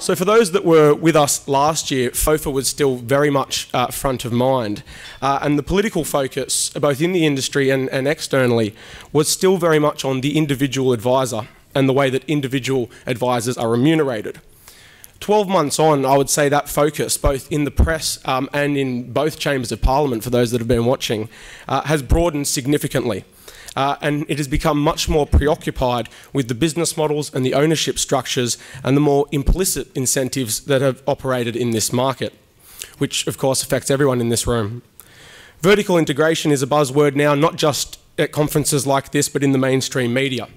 So for those that were with us last year, FOFA was still very much front of mind. And the political focus, both in the industry and externally, was still very much on the individual advisor and the way that individual advisors are remunerated. 12 months on, I would say that focus, both in the press and in both chambers of Parliament, for those that have been watching, has broadened significantly. And it has become much more preoccupied with the business models and the ownership structures and the more implicit incentives that have operated in this market, which of course affects everyone in this room. Vertical integration is a buzzword now, not just at conferences like this, but in the mainstream media,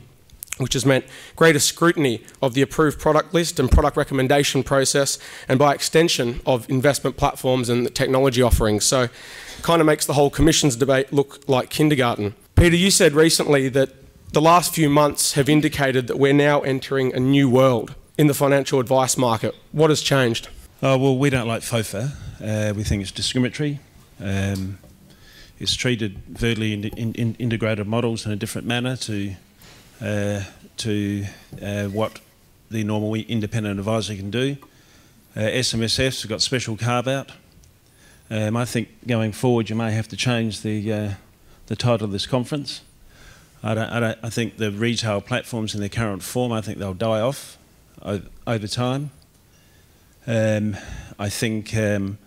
which has meant greater scrutiny of the approved product list and product recommendation process, and by extension of investment platforms and the technology offerings. So it kind of makes the whole commissions debate look like kindergarten. Peter, you said recently that the last few months have indicated that we're now entering a new world in the financial advice market. What has changed? Well, we don't like FOFA. We think it's discriminatory. It's treated vertically integrated models in a different manner to what the normal independent advisor can do. SMSFs have got special carve-out. I think going forward you may have to change the title of this conference. I think the retail platforms in their current form, I think they'll die off over time. I think the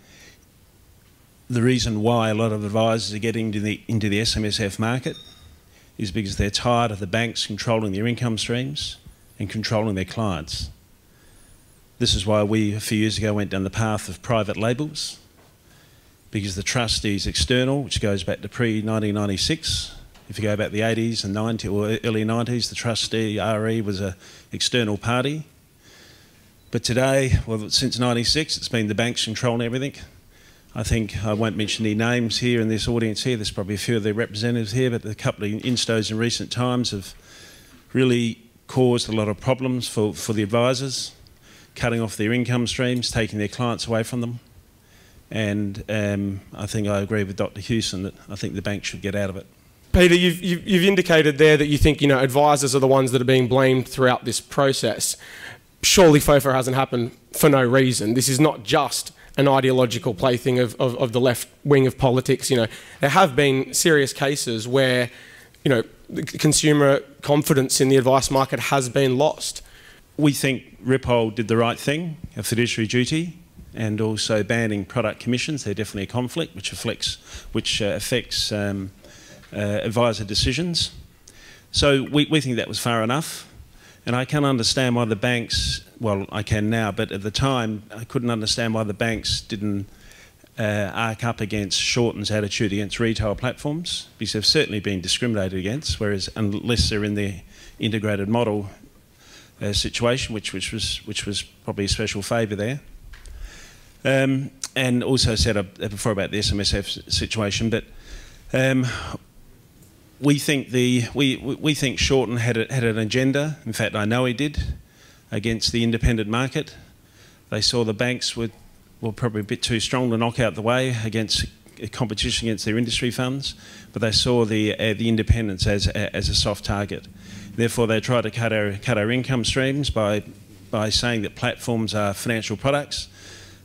reason why a lot of advisors are getting into the SMSF market is because they're tired of the banks controlling their income streams and controlling their clients. This is why we, a few years ago, went down the path of private labels, because the trust is external, which goes back to pre-1996. If you go back the 80s and 90s or early 90s, the trustee, RE, was an external party. But today, well, since 96, it's been the banks controlling everything. I think, I won't mention any names here in this audience here, there's probably a few of their representatives here, but a couple of instos in recent times have really caused a lot of problems for the advisors, cutting off their income streams, taking their clients away from them. And I think I agree with Dr. Hewson that I think the bank should get out of it. Peter, you've indicated there that you think advisors are the ones that are being blamed throughout this process. Surely FOFA hasn't happened for no reason. This is not just an ideological plaything of the left wing of politics. There have been serious cases where consumer confidence in the advice market has been lost. We think Wivell did the right thing, a fiduciary duty, and also banning product commissions. They're definitely a conflict which affects advisor decisions. So we think that was far enough. And I can understand why the banks, well, I can now, but at the time I couldn't understand why the banks didn't arc up against Shorten's attitude against retail platforms, because they've certainly been discriminated against, whereas unless they're in the integrated model situation, which was probably a special favour there. And also said before about the SMSF situation, but we think Shorten had an agenda. In fact, I know he did, against the independent market. They saw the banks were probably a bit too strong to knock out the way against competition against their industry funds, but they saw the independents as a soft target. Therefore, they tried to cut our income streams by saying that platforms are financial products.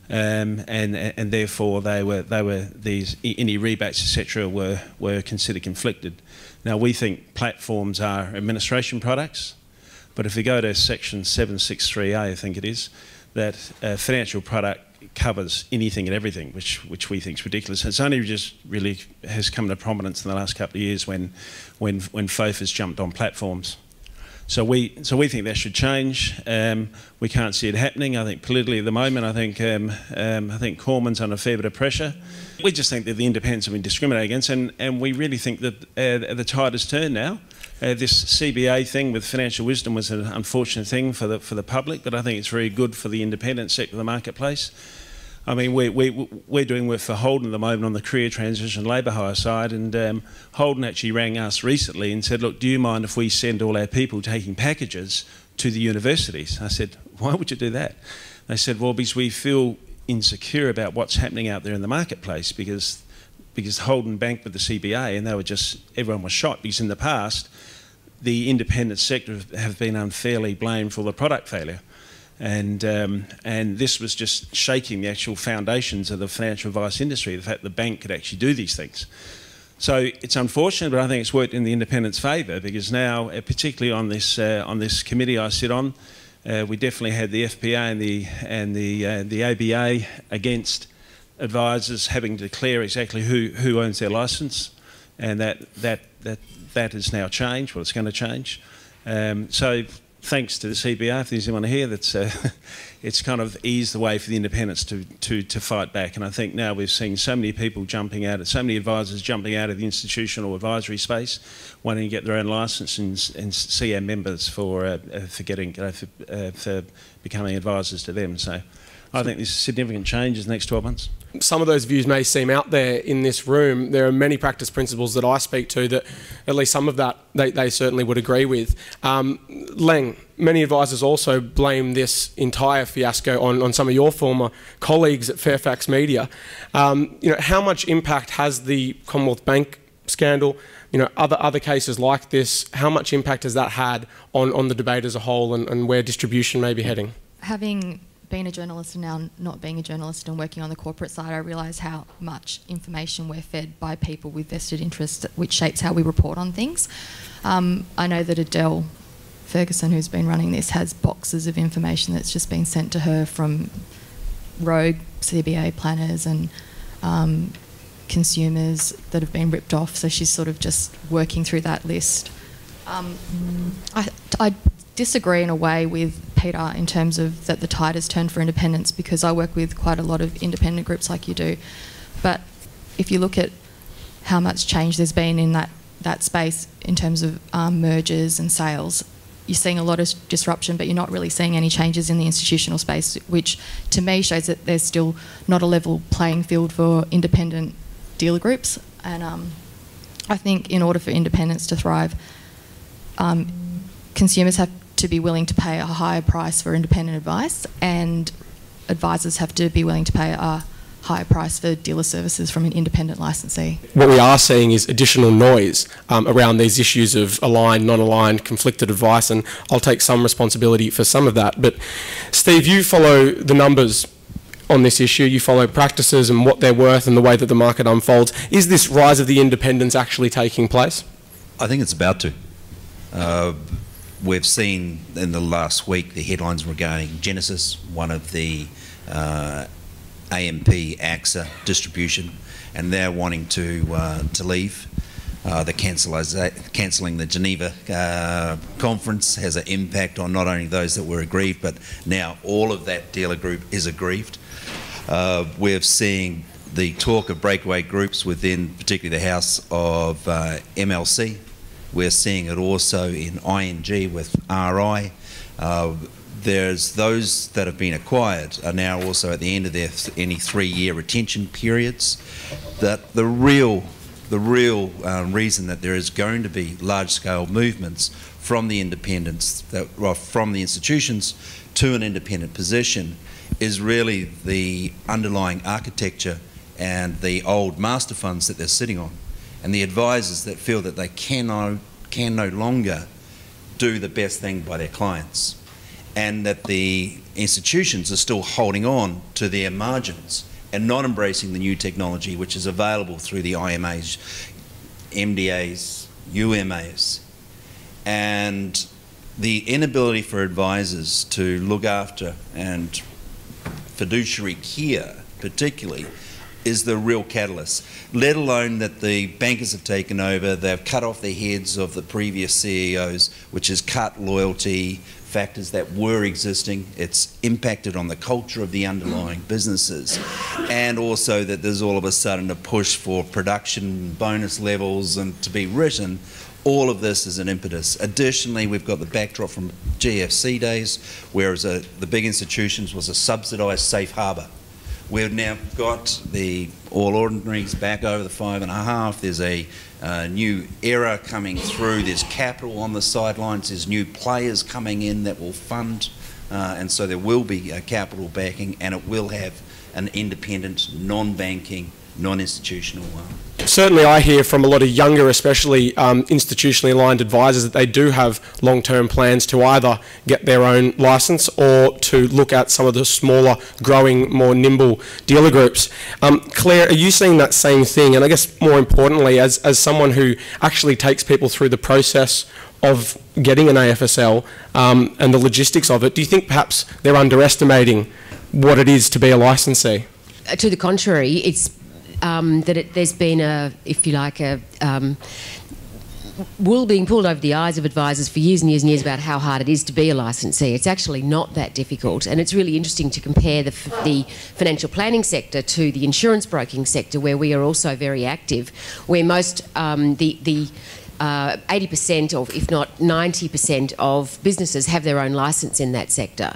And therefore any rebates, etc., were considered conflicted. Now we think platforms are administration products, but if you go to section 763A, I think it is, that a financial product covers anything and everything, which we think is ridiculous. It's only just really has come to prominence in the last couple of years when FOFA's jumped on platforms. So we think that should change. We can't see it happening. I think politically at the moment, I think Cormann's under a fair bit of pressure. We just think that the independents have been discriminated against, and we really think that the tide has turned now. This CBA thing with financial wisdom was an unfortunate thing for the public, but I think it's very good for the independent sector of the marketplace. I mean, we're doing work for Holden at the moment on the career transition labour hire side, and Holden actually rang us recently and said, look, do you mind if we send all our people taking packages to the universities? I said, why would you do that? They said, well, because we feel insecure about what's happening out there in the marketplace, because Holden banked with the CBA and they were everyone was shocked, because in the past the independent sector have been unfairly blamed for the product failure. And this was just shaking the actual foundations of the financial advice industry, the fact the bank could actually do these things. So it's unfortunate, but I think it's worked in the independents' favour, because now, particularly on this committee I sit on, we definitely had the FPA and the ABA against advisors having to declare exactly who owns their licence, and that has now changed. Well, it's going to change. So thanks to the CBA, if there's anyone here, it's kind of eased the way for the independents to fight back. And I think now we've seen so many people jumping out, so many advisors jumping out of the institutional advisory space, wanting to get their own licence and see our members for becoming advisors to them. So I think there's significant changes in the next 12 months. Some of those views may seem out there in this room. There are many practice principles that I speak to that at least some of that they certainly would agree with. Leng, many advisors also blame this entire fiasco on some of your former colleagues at Fairfax Media. How much impact has the Commonwealth Bank scandal, other cases like this, how much impact has that had on the debate as a whole and where distribution may be heading? Having been a journalist and now not being a journalist and working on the corporate side, I realise how much information we're fed by people with vested interests, which shapes how we report on things. I know that Adele Ferguson, who's been running this, has boxes of information that's just been sent to her from rogue CBA planners and consumers that have been ripped off, so she's sort of just working through that list. I disagree in a way with Peter in terms of that the tide has turned for independence, because I work with quite a lot of independent groups like you do. But if you look at how much change there's been in that space in terms of mergers and sales, you're seeing a lot of disruption, but you're not really seeing any changes in the institutional space, which to me shows that there's still not a level playing field for independent dealer groups. And I think in order for independence to thrive, consumers have to be willing to pay a higher price for independent advice, and advisors have to be willing to pay a higher price for dealer services from an independent licensee. What we are seeing is additional noise around these issues of aligned, non-aligned, conflicted advice, and I'll take some responsibility for some of that. But Steve, you follow the numbers on this issue, you follow practices and what they're worth and the way that the market unfolds. Is this rise of the independents actually taking place? I think it's about to. We've seen in the last week the headlines regarding Genesis, one of the AMP AXA distribution, and they're wanting to leave. The cancelling the Geneva conference has an impact on not only those that were aggrieved, but now all of that dealer group is aggrieved. We're seeing the talk of breakaway groups within particularly the house of MLC. We're seeing it also in ING with RI. There's those that have been acquired are now also at the end of their any 3-year retention periods. That the real reason that there is going to be large-scale movements from the independents, from the institutions to an independent position, is really the underlying architecture and the old master funds that they're sitting on, and the advisors that feel that they can no longer do the best thing by their clients, and that the institutions are still holding on to their margins and not embracing the new technology which is available through the IMAs, MDAs, UMAs, and the inability for advisors to look after and fiduciary care particularly is the real catalyst, let alone that the bankers have taken over. They've cut off the heads of the previous CEOs, which has cut loyalty factors that were existing. It's impacted on the culture of the underlying businesses, and also that there's all of a sudden a push for production bonus levels and to be written. All of this is an impetus. Additionally, we've got the backdrop from GFC days, whereas the big institutions was a subsidised safe harbour. We've now got the All Ordinaries back over the 5.5. There's a new era coming through. There's capital on the sidelines. There's new players coming in that will fund, and so there will be capital backing, and it will have an independent, non-banking non-institutional. Certainly I hear from a lot of younger, especially institutionally aligned advisors, that they do have long-term plans to either get their own licence or to look at some of the smaller, growing, more nimble dealer groups. Claire, are you seeing that same thing? And I guess more importantly, as someone who actually takes people through the process of getting an AFSL and the logistics of it, do you think perhaps they're underestimating what it is to be a licensee? To the contrary, it's there's been a, if you like, a wool being pulled over the eyes of advisors for years and years and years about how hard it is to be a licensee. It's actually not that difficult, and it's really interesting to compare the financial planning sector to the insurance broking sector, where we are also very active, where most 80% of, if not 90% of businesses have their own licence in that sector.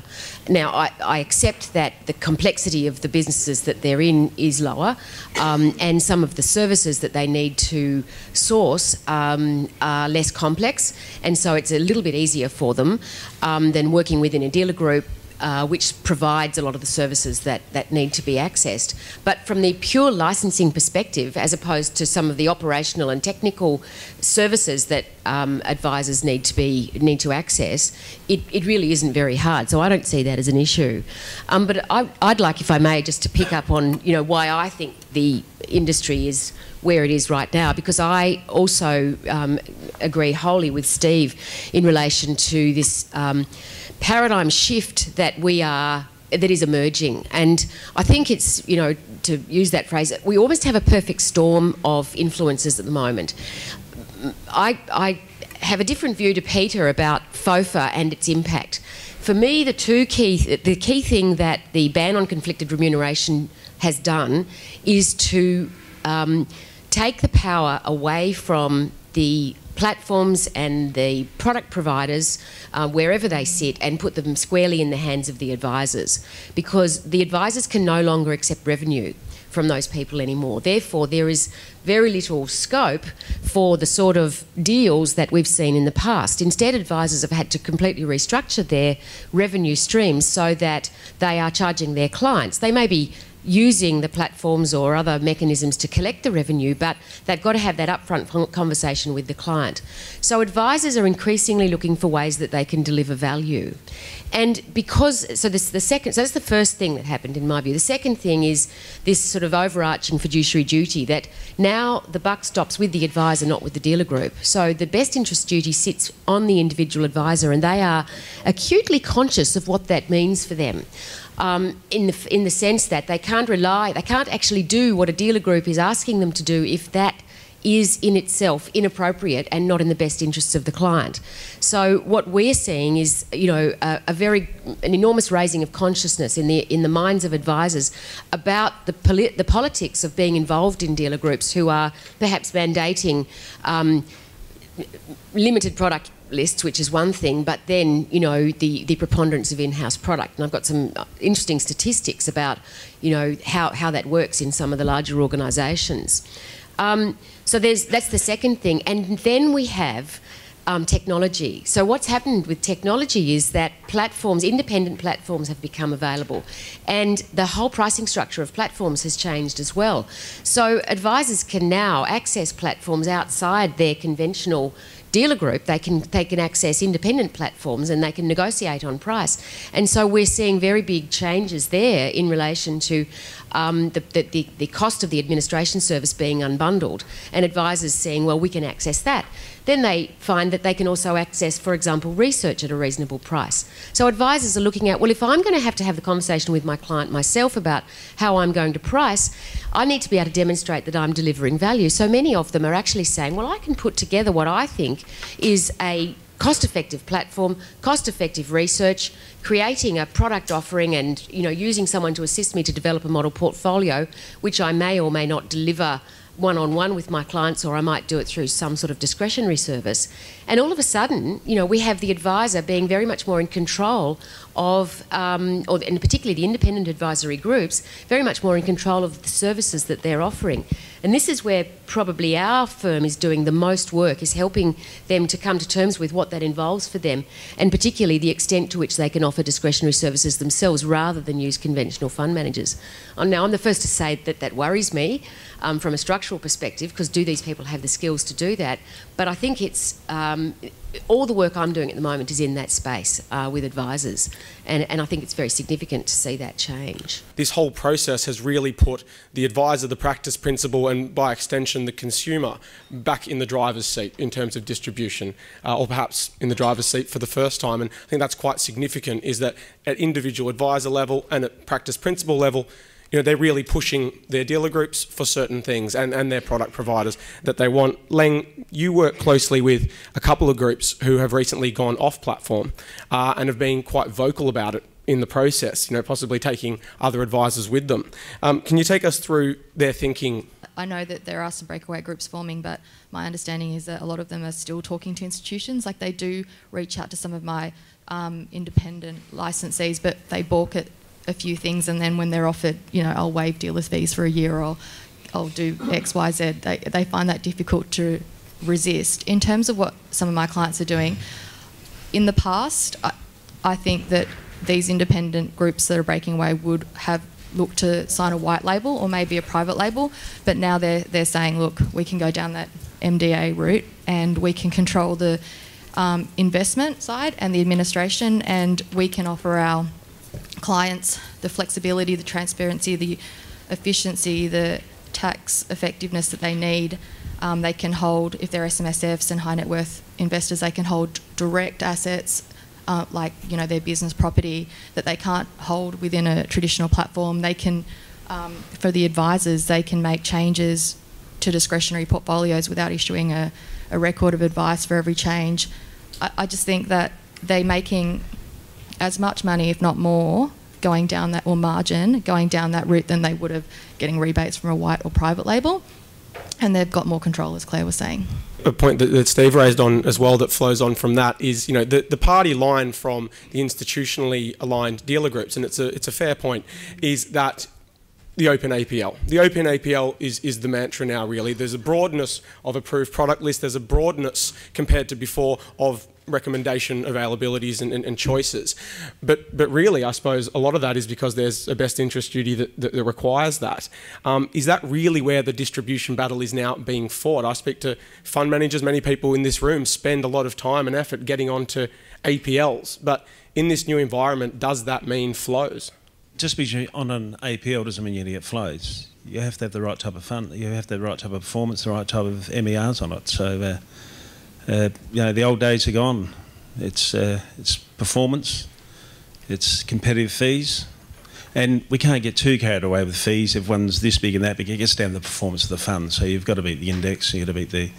Now, I accept that the complexity of the businesses that they're in is lower, and some of the services that they need to source are less complex, and so it's a little bit easier for them than working within a dealer group, which provides a lot of the services that need to be accessed. But from the pure licensing perspective, as opposed to some of the operational and technical services that advisors need to access, it really isn't very hard. So I don't see that as an issue. But I'd like, if I may, just to pick up on why I think the industry is where it is right now, because I also agree wholly with Steve in relation to this paradigm shift that is emerging. And I think it's, to use that phrase, we almost have a perfect storm of influences at the moment. I have a different view to Peter about FOFA and its impact. For me, the key thing that the ban on conflicted remuneration has done is to take the power away from the platforms and the product providers, wherever they sit, and put them squarely in the hands of the advisors, because the advisors can no longer accept revenue from those people anymore. Therefore, there is very little scope for the sort of deals that we've seen in the past. Instead, advisors have had to completely restructure their revenue streams so that they are charging their clients. They may be using the platforms or other mechanisms to collect the revenue, but they've got to have that upfront conversation with the client. So advisors are increasingly looking for ways that they can deliver value. And that's the first thing that happened in my view. The second thing is this sort of overarching fiduciary duty that now the buck stops with the advisor, not with the dealer group. So the best interest duty sits on the individual advisor, and they are acutely conscious of what that means for them. In the sense that they can't actually do what a dealer group is asking them to do if that is in itself inappropriate and not in the best interests of the client. So what we're seeing is, an enormous raising of consciousness in the minds of advisors about the politics of being involved in dealer groups who are perhaps mandating limited product lists, which is one thing, but then, the preponderance of in-house product. And I've got some interesting statistics about, how that works in some of the larger organisations. So that's the second thing. And then we have technology. So what's happened with technology is that independent platforms have become available, and the whole pricing structure of platforms has changed as well. So advisors can now access platforms outside their conventional dealer group. They can access independent platforms, and they can negotiate on price. And so we're seeing very big changes there in relation to the cost of the administration service being unbundled, and advisors saying, well, we can access that. Then they find that they can also access, for example, research at a reasonable price. So advisors are looking at, well, if I'm going to have the conversation with my client myself about how I'm going to price, I need to be able to demonstrate that I'm delivering value. So many of them are actually saying, well, I can put together what I think is a cost-effective platform, cost-effective research, creating a product offering, and using someone to assist me to develop a model portfolio, which I may or may not deliver one-on-one with my clients, or I might do it through some sort of discretionary service. And all of a sudden, we have the advisor being very much more in control of, and particularly the independent advisory groups, very much more in control of the services that they're offering. And this is where probably our firm is doing the most work, is helping them to come to terms with what that involves for them, and particularly the extent to which they can offer discretionary services themselves rather than use conventional fund managers. Now, I'm the first to say that that worries me from a structural perspective, because do these people have the skills to do that? But I think it's all the work I'm doing at the moment is in that space with advisors, and I think it's very significant to see that change. This whole process has really put the advisor, the practice principal, and by extension the consumer back in the driver's seat in terms of distribution, or perhaps in the driver's seat for the first time. And I think that's quite significant, is that at individual advisor level and at practice principal level, you know, they're really pushing their dealer groups for certain things and their product providers that they want. Leng, you work closely with a couple of groups who have recently gone off platform and have been quite vocal about it in the process, you know, possibly taking other advisors with them. Can you take us through their thinking? I know that there are some breakaway groups forming, but my understanding is that a lot of them are still talking to institutions. Like, they do reach out to some of my independent licensees, but they balk at a few things, and then when they're offered, you know, I'll waive dealers fees for a year, or I'll do X, Y, Z, they find that difficult to resist. In terms of what some of my clients are doing, in the past, I think that these independent groups that are breaking away would have looked to sign a white label or maybe a private label, but now they're saying, look, we can go down that MDA route and we can control the investment side and the administration, and we can offer our clients the flexibility, the transparency, the efficiency, the tax effectiveness that they need. They can hold, if they're SMSFs and high net worth investors, they can hold direct assets like, you know, their business property that they can't hold within a traditional platform. They can, for the advisors, they can make changes to discretionary portfolios without issuing a record of advice for every change. I just think that they're making as much money, if not more, going down that, or margin, going down that route than they would have getting rebates from a white or private label. And they've got more control, as Claire was saying. A point that Steve raised on as well that flows on from that is, you know, the party line from the institutionally aligned dealer groups, and it's a fair point, is that the open APL. The open APL is the mantra now, really. There's a broadness of approved product list. There's a broadness compared to before of recommendation availabilities and choices. But really, I suppose, a lot of that is because there's a best interest duty that requires that. Is that really where the distribution battle is now being fought? I speak to fund managers. Many people in this room spend a lot of time and effort getting onto APLs. But in this new environment, does that mean flows? Just because you're on an APL doesn't mean you're going to get flows. You have to have the right type of fund. You have to have the right type of performance, the right type of MERs on it. So, you know, the old days are gone. It's performance, it's competitive fees, and we can't get too carried away with fees. Everyone's this big and that big. It gets down to the performance of the fund. So you've got to beat the index. You've got to beat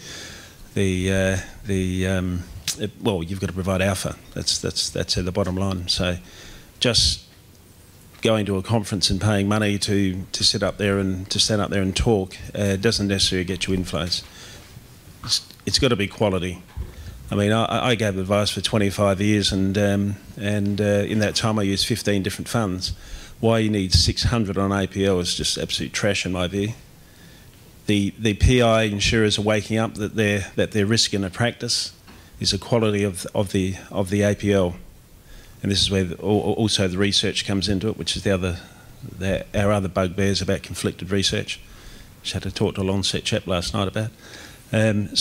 well, you've got to provide alpha. That's the bottom line. So just going to a conference and paying money to sit up there and to stand up there and talk doesn't necessarily get you inflows. It's got to be quality. I mean, I gave advice for 25 years, and in that time I used 15 different funds. Why you need 600 on APL is just absolute trash in my view. The PI insurers are waking up that their risk in a practice is the quality of the APL, and this is where also the research comes into it, which is our other bugbears about conflicted research, which I had to talk to a Lancet chap last night about. It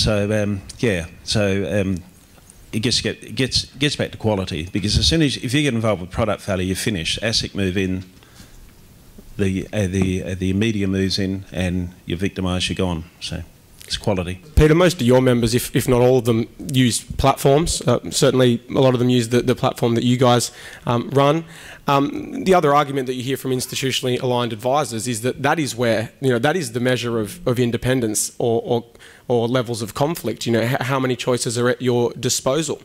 gets back to quality, because as soon as if you get involved with product failure, you finish. ASIC move in, the media moves in, and you're victimised, you're gone. So it's quality. Peter, most of your members, if not all of them, use platforms. Certainly a lot of them use the platform that you guys run. The other argument that you hear from institutionally aligned advisors is that is where, you know, that is the measure of independence or levels of conflict. You know, how many choices are at your disposal.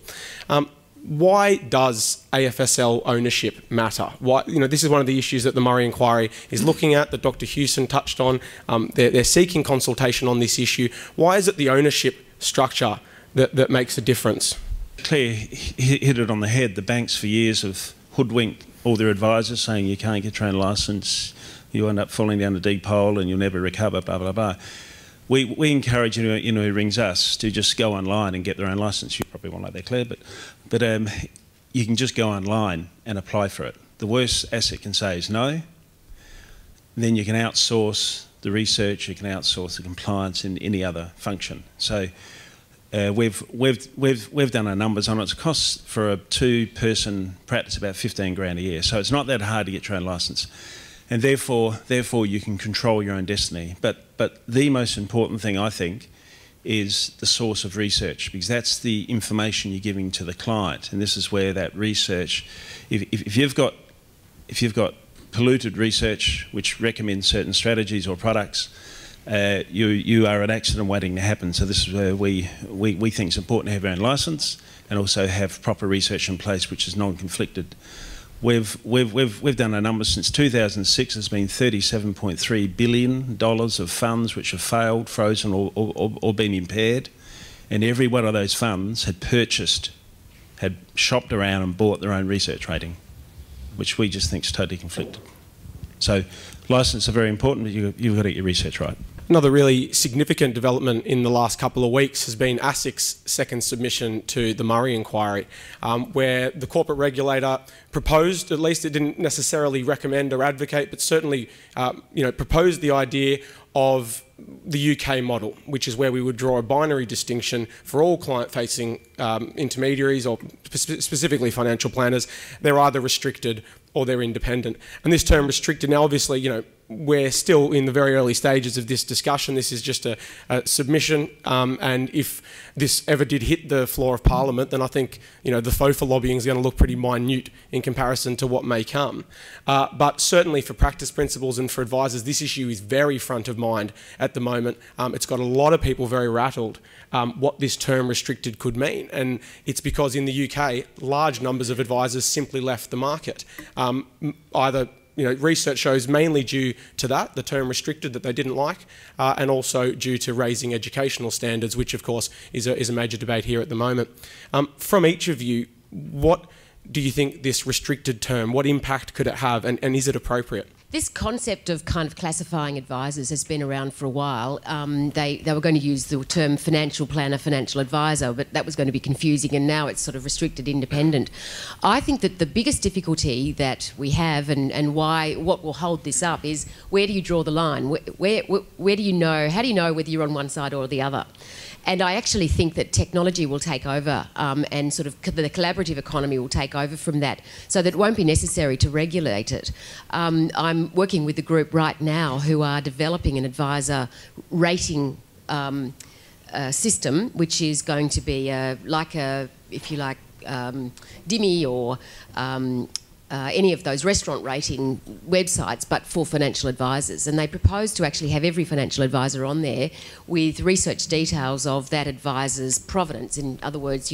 Why does AFSL ownership matter? Why, you know, this is one of the issues that the Murray Inquiry is looking at, that Dr. Hewson touched on. They're seeking consultation on this issue. Why is it the ownership structure that makes a difference? Claire hit it on the head. The banks for years have hoodwinked all their advisors, saying you can't get your own licence, you end up falling down a deep hole and you'll never recover, blah, blah, blah. we encourage anyone who rings us to just go online and get their own licence. You probably won't like that, Claire, but you can just go online and apply for it. The worst ASIC can say is no. Then you can outsource the research, you can outsource the compliance in any other function. So we've done our numbers on it. It costs for a 2-person practice about 15 grand a year. So it's not that hard to get your own licence. And therefore you can control your own destiny. But the most important thing, I think, is the source of research, because that's the information you're giving to the client. And this is where that research, if you've got polluted research which recommends certain strategies or products, you are an accident waiting to happen. So this is where we think it's important to have our own licence and also have proper research in place which is non-conflicted. We've done our numbers since 2006. There's been $37.3 billion of funds which have failed, frozen or been impaired, and every one of those funds had shopped around and bought their own research rating, which we just think is totally conflicted. So licenses are very important, but you've got to get your research right. Another really significant development in the last couple of weeks has been ASIC's second submission to the Murray inquiry, where the corporate regulator proposed, at least it didn't necessarily recommend or advocate, but certainly proposed the idea of the UK model, which is where we would draw a binary distinction for all client-facing intermediaries, or specifically financial planners. They're either restricted or they're independent. And this term restricted, now obviously, we're still in the very early stages of this discussion. This is just a submission, and if this ever did hit the floor of Parliament, then I think the FOFA lobbying is going to look pretty minute in comparison to what may come. But certainly for practice principles and for advisors, this issue is very front of mind at the moment. It's got a lot of people very rattled what this term restricted could mean, and it's because in the UK, large numbers of advisors simply left the market. Either research shows mainly due to that, the term restricted, that they didn't like, and also due to raising educational standards, which of course is a major debate here at the moment. From each of you, what do you think this restricted term, what impact could it have, and is it appropriate? This concept of kind of classifying advisors has been around for a while. They were going to use the term financial planner, financial advisor, but that was going to be confusing, and now it's sort of restricted independent. I think that the biggest difficulty that we have, and what will hold this up, is where do you draw the line? Where do you know, how do you know whether you're on one side or the other? And I actually think that technology will take over, and sort of the collaborative economy will take over from that, so that it won't be necessary to regulate it. I'm working with a group right now who are developing an advisor rating system, which is going to be like a, if you like, Dimmy or any of those restaurant rating websites, but for financial advisors. And they propose to actually have every financial advisor on there with research details of that advisor's provenance. In other words,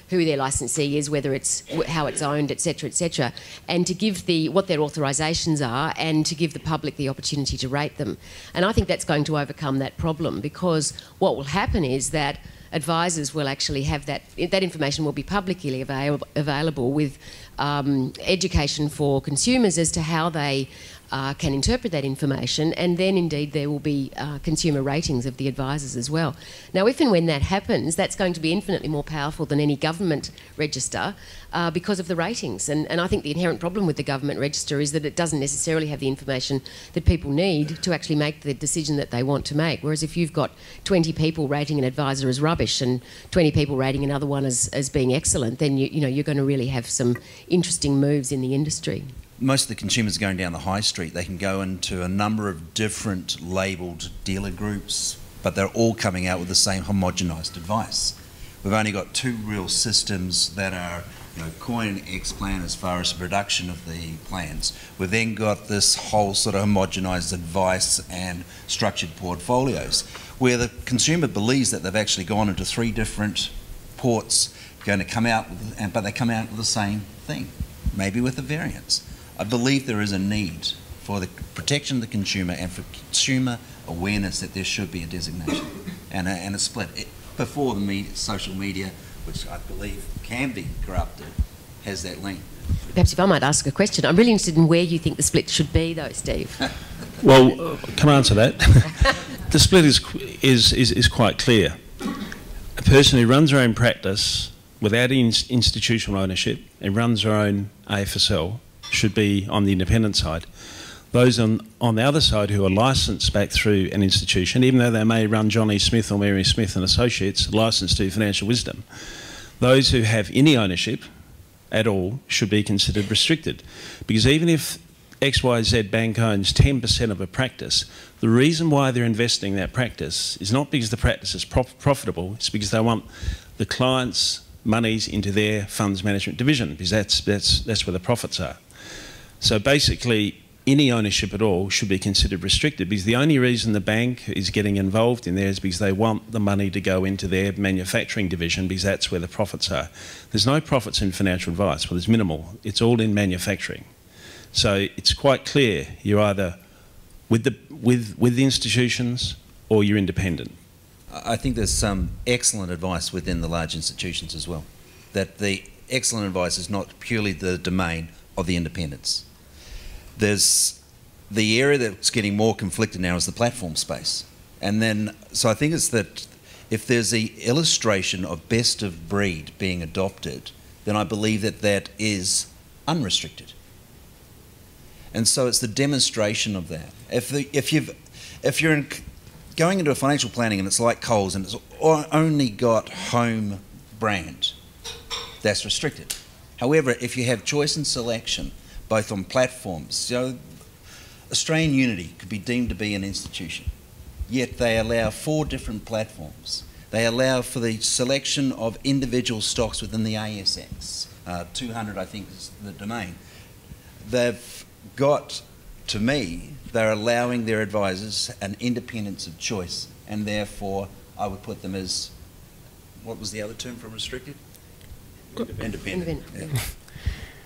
who their licensee is, whether it's how it's owned, etc., and to give what their authorisations are, and to give the public the opportunity to rate them. And I think that's going to overcome that problem, because what will happen is that advisors will actually have that information will be publicly available with education for consumers as to how they can interpret that information, and then indeed there will be consumer ratings of the advisors as well. Now, if and when that happens, that's going to be infinitely more powerful than any government register because of the ratings. And I think the inherent problem with the government register is that it doesn't necessarily have the information that people need to actually make the decision that they want to make. Whereas if you've got 20 people rating an advisor as rubbish and 20 people rating another one as being excellent, then you're going to really have some interesting moves in the industry. Most of the consumers going down the high street, they can go into a number of different labelled dealer groups, but they're all coming out with the same homogenised advice. We've only got two real systems that are Coin and X-Plan as far as the production of the plans. We've then got this whole sort of homogenised advice and structured portfolios, where the consumer believes that they've actually gone into three different ports, going to come out, but they come out with the same thing, maybe with a variance. I believe there is a need for the protection of the consumer and for consumer awareness that there should be a designation and a split. Before the social media, which I believe can be corrupted, has that link. Perhaps if I might ask a question, I'm really interested in where you think the split should be, though, Steve. Well, can I answer that? The split is quite clear. A person who runs their own practice without institutional ownership and runs their own AFSL should be on the independent side. Those on the other side who are licensed back through an institution, even though they may run Johnny Smith or Mary Smith and Associates, licensed to financial wisdom, those who have any ownership at all should be considered restricted. Because even if XYZ Bank owns 10% of a practice, the reason why they're investing in that practice is not because the practice is profitable, it's because they want the clients' monies into their funds management division, because that's where the profits are. So basically, any ownership at all should be considered restricted, because the only reason the bank is getting involved in there is because they want the money to go into their manufacturing division, because that's where the profits are. There's no profits in financial advice. Well, there's minimal. It's all in manufacturing. So it's quite clear you're either with the institutions or you're independent. I think there's some excellent advice within the large institutions as well, that the excellent advice is not purely the domain of the independents. There's the area that's getting more conflicted now is the platform space. And then, so I think it's that if there's the illustration of best of breed being adopted, then I believe that that is unrestricted. And so it's the demonstration of that. If you're going into a financial planning and it's like Coles and it's only got home brand, that's restricted. However, if you have choice and selection, both on platforms, you know, Australian Unity could be deemed to be an institution, yet they allow 4 different platforms. They allow for the selection of individual stocks within the ASX. 200, I think, is the domain. They've got, to me, they're allowing their advisors an independence of choice, and therefore I would put them as, what was the other term for restricted? Independent. Yeah.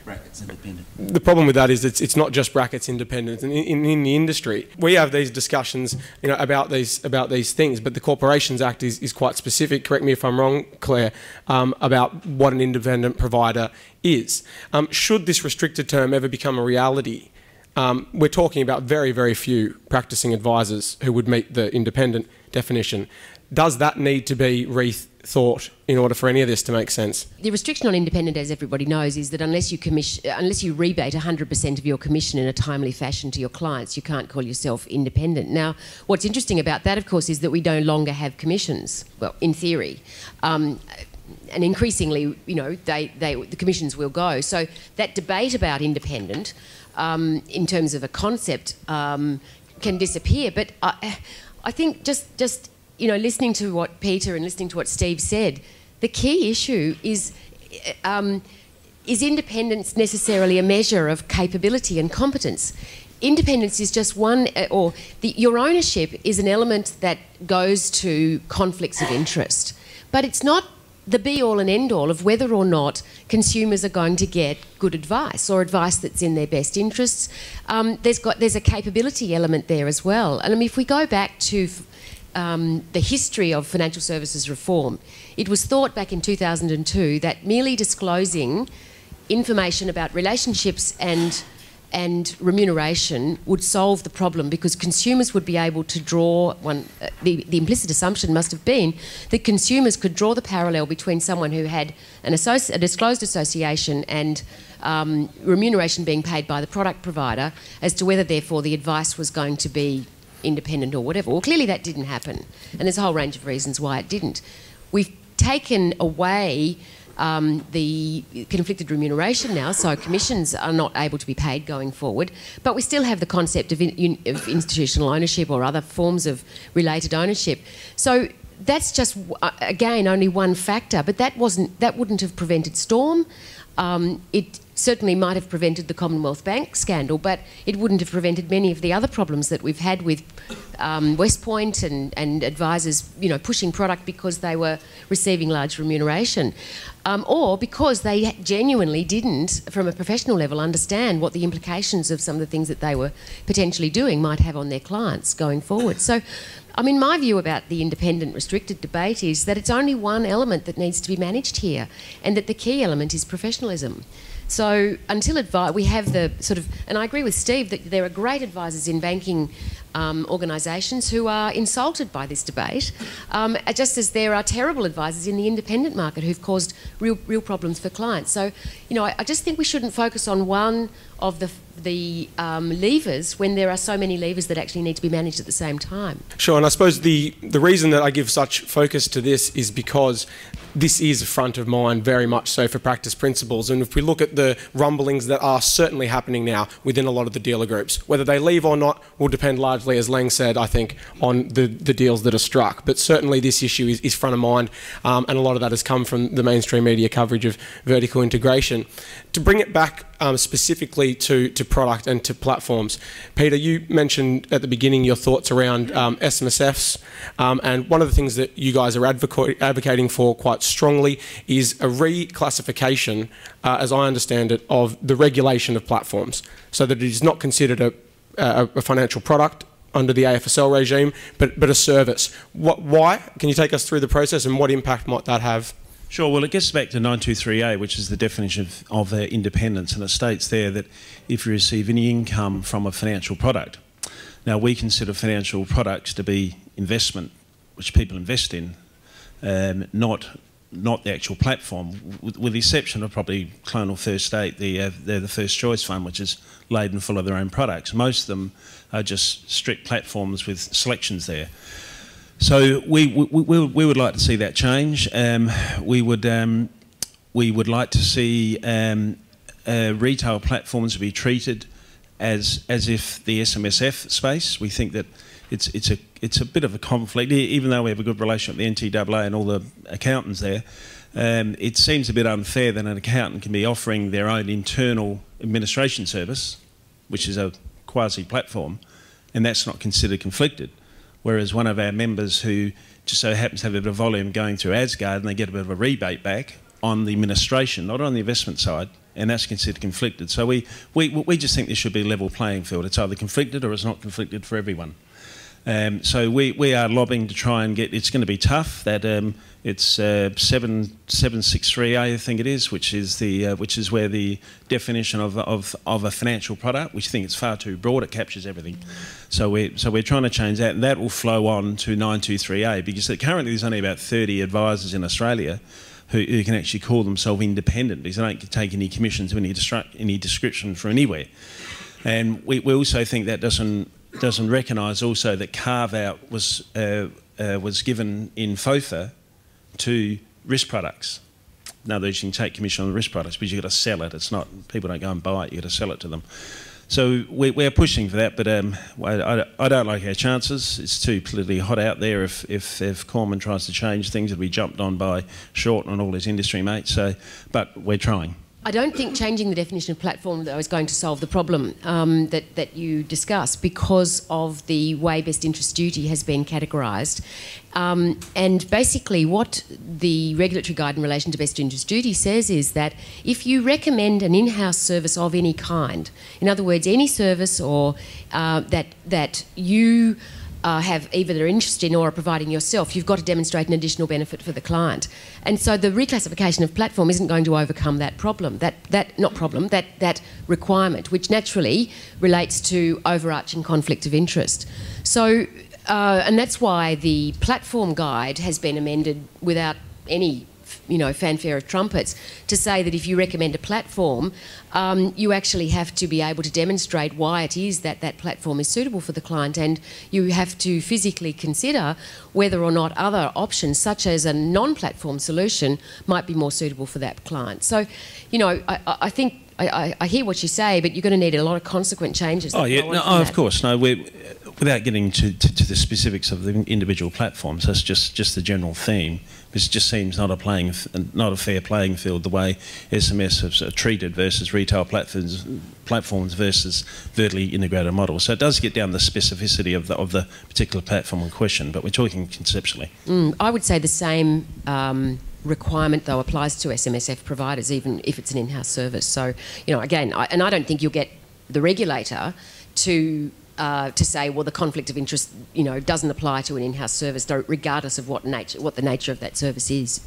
Brackets independent. The problem with that is it's not just brackets independent. In the industry, we have these discussions, you know, about these things, but the Corporations Act is quite specific. Correct me if I'm wrong, Claire, about what an independent provider is. Should this restricted term ever become a reality, we're talking about very, very few practicing advisors who would meet the independent definition. Does that need to be rethought in order for any of this to make sense? The restriction on independent, as everybody knows, is that unless you rebate 100% of your commission in a timely fashion to your clients, you can't call yourself independent. Now, what's interesting about that, of course, is that we no longer have commissions. Well, in theory. And increasingly, you know, the commissions will go. So that debate about independent, in terms of a concept, can disappear. But I think just you know, listening to what Peter and listening to what Steve said, the key issue is independence necessarily a measure of capability and competence? Independence is just one, your ownership is an element that goes to conflicts of interest, but it's not the be-all and end-all of whether or not consumers are going to get good advice or advice that's in their best interests. There's a capability element there as well. And I mean, if we go back to the history of financial services reform, it was thought back in 2002 that merely disclosing information about relationships and remuneration would solve the problem, because consumers would be able to draw the implicit assumption must have been that consumers could draw the parallel between someone who had a disclosed association and remuneration being paid by the product provider as to whether therefore the advice was going to be independent or whatever. Well, clearly that didn't happen, and there's a whole range of reasons why it didn't. We've taken away the conflicted remuneration now, so commissions are not able to be paid going forward, but we still have the concept of institutional ownership or other forms of related ownership. So that's just, again, only one factor, but that wouldn't have prevented Storm. It certainly might have prevented the Commonwealth Bank scandal, but it wouldn't have prevented many of the other problems that we've had with Westpoint and advisors, you know, pushing product because they were receiving large remuneration, or because they genuinely didn't, from a professional level, understand what the implications of some of the things that they were potentially doing might have on their clients going forward. So, I mean, my view about the independent restricted debate is that it's only one element that needs to be managed here, and that the key element is professionalism. So until we have the sort of, and I agree with Steve that there are great advisors in banking organisations who are insulted by this debate, just as there are terrible advisors in the independent market who've caused real problems for clients. So, you know, I just think we shouldn't focus on one of the levers when there are so many levers that actually need to be managed at the same time. Sure, and I suppose the reason that I give such focus to this is because this is front of mind, very much so, for practice principles. And if we look at the rumblings that are certainly happening now within a lot of the dealer groups, whether they leave or not will depend largely, as Leng said, I think, on the deals that are struck. But certainly this issue is front of mind, and a lot of that has come from the mainstream media coverage of vertical integration. To bring it back specifically to product and to platforms, Peter, you mentioned at the beginning your thoughts around SMSFs, and one of the things that you guys are advocating for quite strongly is a reclassification, as I understand it, of the regulation of platforms, so that it is not considered a financial product under the AFSL regime, but a service. Why? Can you take us through the process and what impact might that have? Sure. Well, it gets back to 923A, which is the definition of independence, and it states there that if you receive any income from a financial product, now we consider financial products to be investment, which people invest in, not the actual platform, with the exception of probably Clonal First State. They're the First Choice Fund, which is laden full of their own products. Most of them are just strict platforms with selections there. So we would like to see that change. We would like to see retail platforms be treated as if the SMSF space. We think that it's a bit of a conflict, even though we have a good relationship with the NTAA and all the accountants there. It seems a bit unfair that an accountant can be offering their own internal administration service, which is a quasi-platform, and that's not considered conflicted. Whereas one of our members who just so happens to have a bit of volume going through Asgard, and they get a bit of a rebate back on the administration, not on the investment side, and that's considered conflicted. So we just think there should be a level playing field. It's either conflicted or it's not conflicted for everyone. So we are lobbying to try and get. It's going to be tough. That it's 7763A, I think it is, which is where the definition of a financial product. We think it's far too broad. It captures everything. So we're trying to change that, and that will flow on to 923A, because currently there's only about 30 advisors in Australia who can actually call themselves independent, because they don't take any commissions of any description from anywhere. And we also think that doesn't recognise also that carve-out was given in FOFA to risk products. In other words, you can take commission on the risk products, but you've got to sell it. It's not, people don't go and buy it, you've got to sell it to them. So we're pushing for that, but I don't like our chances. It's too politically hot out there. If Cormann tries to change things, it'll be jumped on by Shorten and all his industry mates. So, but we're trying. I don't think changing the definition of platform, though, is going to solve the problem that you discussed, because of the way best interest duty has been categorised. And basically what the regulatory guide in relation to best interest duty says is that if you recommend an in-house service of any kind, in other words, any service or that you have either they're interested in or are providing yourself, you've got to demonstrate an additional benefit for the client. And so the reclassification of platform isn't going to overcome that problem, that requirement, which naturally relates to overarching conflict of interest. So, and that's why the platform guide has been amended without any fanfare of trumpets, to say that if you recommend a platform, you actually have to be able to demonstrate why it is that that platform is suitable for the client, and you have to physically consider whether or not other options, such as a non-platform solution, might be more suitable for that client. So, I think I hear what you say, but you're going to need a lot of consequent changes. Oh yeah, of course. No, without getting to the specifics of the individual platforms, that's just the general theme. This just seems not a fair playing field, the way SMS are treated versus retail platforms versus vertically integrated models. So it does get down to the specificity of the particular platform in question, but we're talking conceptually. I would say the same requirement, though, applies to SMSF providers, even if it's an in-house service. So, again, I don't think you'll get the regulator to say, well, the conflict of interest, doesn't apply to an in-house service, regardless of what the nature of that service is.